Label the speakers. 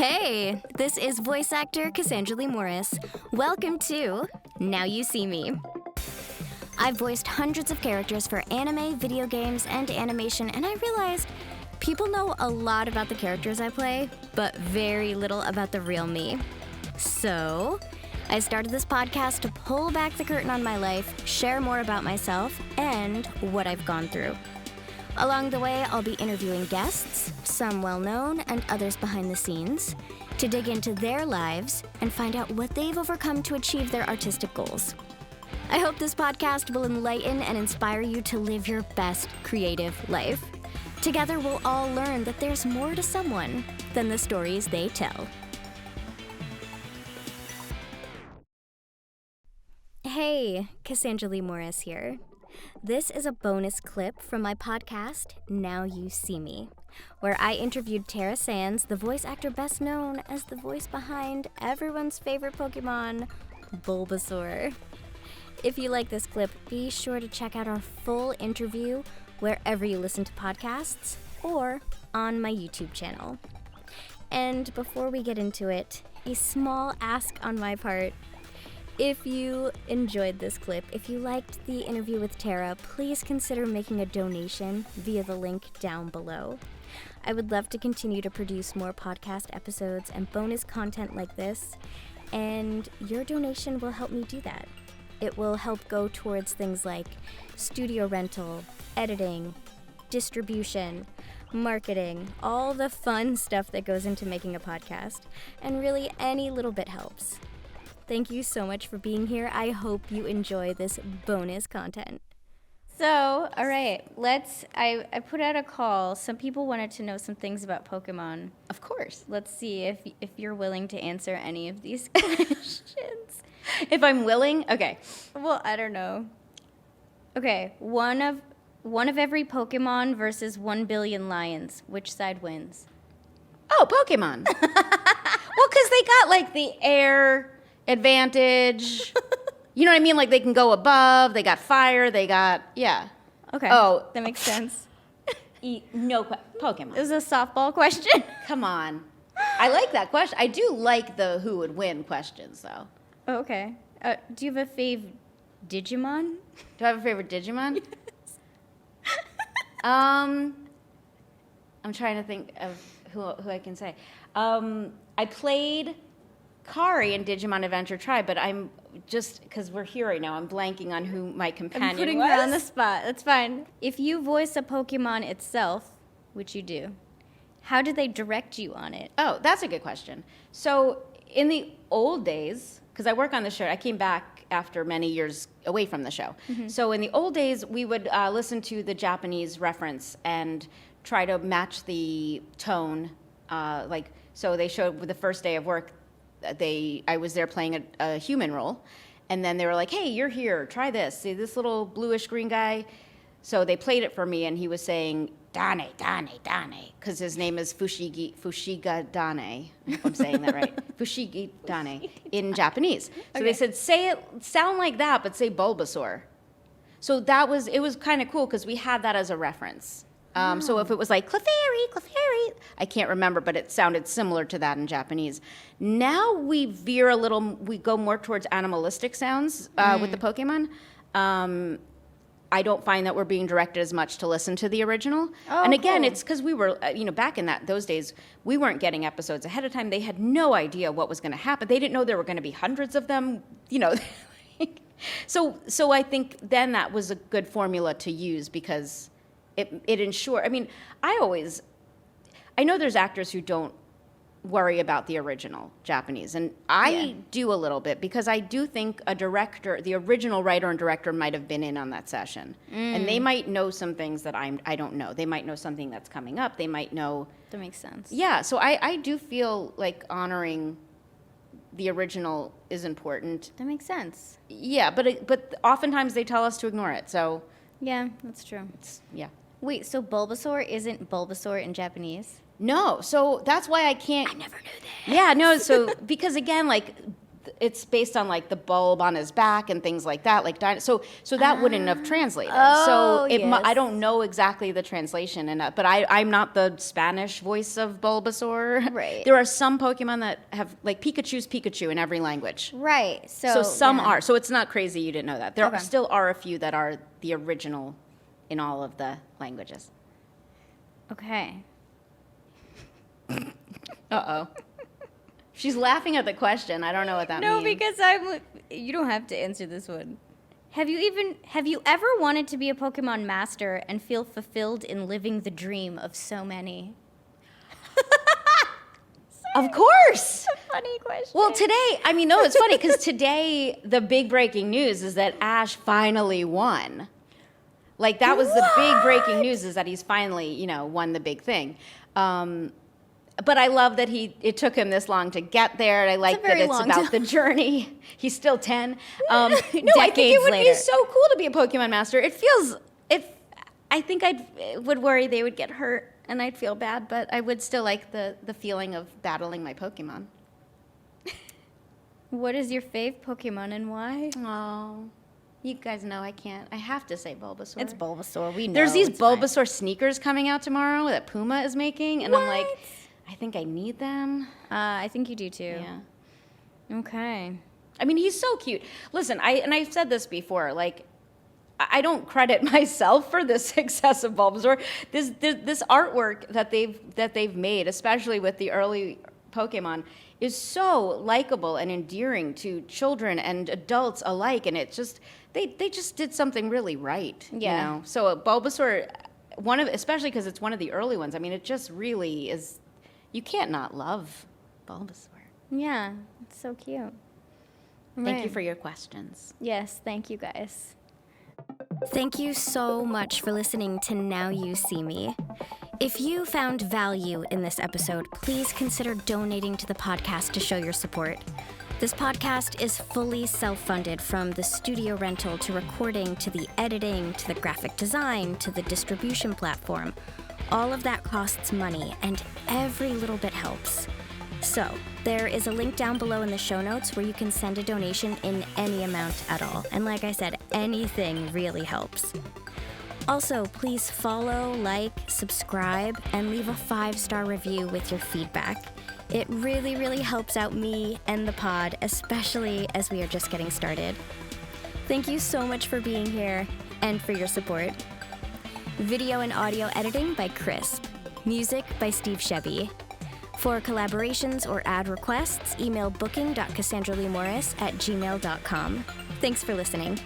Speaker 1: Hey, this is voice actor Cassandra Lee Morris. Welcome to Now You See Me. I've voiced hundreds of characters for anime, video games, and animation, and I realized people know a lot about the characters I play, but very little about the real me. So, I started this podcast to pull back the curtain on my life, share more about myself, and what I've gone through. Along the way, I'll be interviewing guests, some well-known and others behind the scenes, to dig into their lives and find out what they've overcome to achieve their artistic goals. I hope this podcast will enlighten and inspire you to live your best creative life. Together, we'll all learn that there's more to someone than the stories they tell. Hey, Cassandra Lee Morris here. This is a bonus clip from my podcast, Now You See Me, where I interviewed Tara Sands, the voice actor best known as the voice behind everyone's favorite Pokemon, Bulbasaur. If you like this clip, be sure to check out our full interview wherever you listen to podcasts or on my YouTube channel. And before we get into it, a small ask on my part. If you enjoyed this clip, if you liked the interview with Tara, please consider making a donation via the link down below. I would love to continue to produce more podcast episodes and bonus content like this, and your donation will help me do that. It will help go towards things like studio rental, editing, distribution, marketing, all the fun stuff that goes into making a podcast, and really any little bit helps. Thank you so much for being here. I hope you enjoy this bonus content. So, all right, I put out a call. Some people wanted to know some things about Pokemon.
Speaker 2: Of course.
Speaker 1: Let's see if you're willing to answer any of these questions.
Speaker 2: If I'm willing? Okay.
Speaker 1: Well, I don't know. Okay, one of every Pokemon versus 1 billion lions. Which side wins?
Speaker 2: Oh, Pokemon. Well, because they got, like, the air advantage. You know what I mean? Like, they can go above, they got fire, they got, yeah.
Speaker 1: Okay.
Speaker 2: Oh.
Speaker 1: That makes sense.
Speaker 2: Pokemon.
Speaker 1: It was a softball question.
Speaker 2: Come on. I like that question. I do like the who would win questions, though.
Speaker 1: Oh, okay. Do you have a fave Digimon?
Speaker 2: Do I have a favorite Digimon? Yes. I'm trying to think of who I can say. I played Kari in Digimon Adventure Tribe, but I'm just, because we're here right now, I'm blanking on who my companion was.
Speaker 1: I'm putting her on the spot. That's fine. If you voice a Pokemon itself, which you do, how do they direct you on it?
Speaker 2: Oh, that's a good question. So in the old days, because I work on the show, I came back after many years away from the show. Mm-hmm. So in the old days, we would listen to the Japanese reference and try to match the tone. So they showed with the first day of work, I was there playing a human role, and then they were like, hey, you're here, try this. See this little bluish green guy? So they played it for me, and he was saying, Dane, because his name is Fushiga Dane. I hope I'm saying that right. Fushigi Dane in Japanese. So They said, sound like that, but say Bulbasaur. So it was kind of cool, because we had that as a reference. So if it was like Clefairy, I can't remember, but it sounded similar to that in Japanese. Now we go more towards animalistic sounds with the Pokemon. I don't find that we're being directed as much to listen to the original. Oh, and again, It's because we were, back in those days, we weren't getting episodes ahead of time. They had no idea what was going to happen. They didn't know there were going to be hundreds of them, So I think then that was a good formula to use, because it ensured, I know there's actors who don't worry about the original Japanese, and I do a little bit, because I do think the original writer and director might have been in on that session, and they might know some things that I don't know. They might know something that's coming up. They might know.
Speaker 1: That makes sense.
Speaker 2: Yeah, so I do feel like honoring the original is important.
Speaker 1: That makes sense.
Speaker 2: Yeah, but oftentimes they tell us to ignore it. So
Speaker 1: yeah, that's true.
Speaker 2: Yeah.
Speaker 1: Wait, so Bulbasaur isn't Bulbasaur in Japanese?
Speaker 2: No, so that's why I can't.
Speaker 1: I never knew that.
Speaker 2: Yeah, no, so because again, like it's based on like the bulb on his back and things like that, like so that wouldn't have translated.
Speaker 1: Oh,
Speaker 2: So
Speaker 1: yes.
Speaker 2: I don't know exactly the translation, but I'm not the Spanish voice of Bulbasaur.
Speaker 1: Right.
Speaker 2: There are some Pokemon that have like Pikachu's Pikachu in every language.
Speaker 1: Right.
Speaker 2: So some
Speaker 1: yeah.
Speaker 2: are. So it's not crazy you didn't know that. There
Speaker 1: Okay.
Speaker 2: still are a few that are the original in all of the languages.
Speaker 1: Okay.
Speaker 2: Uh-oh. She's laughing at the question. I don't know what that
Speaker 1: No,
Speaker 2: means.
Speaker 1: because you don't have to answer this one. Have you ever wanted to be a Pokemon master and feel fulfilled in living the dream of so many?
Speaker 2: Of course.
Speaker 1: Funny question.
Speaker 2: Well, today, no, it's funny because today the big breaking news is that Ash finally won. Like that was the big breaking news, is that he's finally, won the big thing. But I love that it took him this long to get there. And I like that it's about the journey. He's still 10.
Speaker 1: No, I think it would be so cool to be a Pokemon master. I think I would worry they would get hurt and I'd feel bad, but
Speaker 2: I would still like the feeling of battling my Pokemon.
Speaker 1: What is your fave Pokemon and why?
Speaker 2: Oh, you guys know I can't. I have to say Bulbasaur.
Speaker 1: It's Bulbasaur. We know.
Speaker 2: There's these
Speaker 1: it's fine.
Speaker 2: Bulbasaur sneakers coming out tomorrow that Puma is making, and I'm like, I think I need them.
Speaker 1: I think you do too.
Speaker 2: Yeah.
Speaker 1: Okay.
Speaker 2: He's so cute. Listen, I've said this before, like, I don't credit myself for the success of Bulbasaur. This artwork that they've made, especially with the early Pokemon, is so likable and endearing to children and adults alike, and it just they just did something really right.
Speaker 1: Yeah.
Speaker 2: So Bulbasaur, especially because it's one of the early ones. It just really is. You can't not love Bulbasaur.
Speaker 1: Yeah, it's so cute.
Speaker 2: Thank you for your questions.
Speaker 1: Yes, thank you guys.
Speaker 3: Thank you so much for listening to Now You See Me. If you found value in this episode, please consider donating to the podcast to show your support. This podcast is fully self-funded, from the studio rental to recording to the editing to the graphic design to the distribution platform. All of that costs money, and every little bit helps. So, there is a link down below in the show notes where you can send a donation in any amount at all. And like I said, anything really helps. Also, please follow, like, subscribe, and leave a 5-star review with your feedback. It really, really helps out me and the pod, especially as we are just getting started. Thank you so much for being here and for your support. Video and audio editing by Crisp. Music by Steve Shebby. For collaborations or ad requests, email booking.cassandraleemorris@gmail.com. Thanks for listening.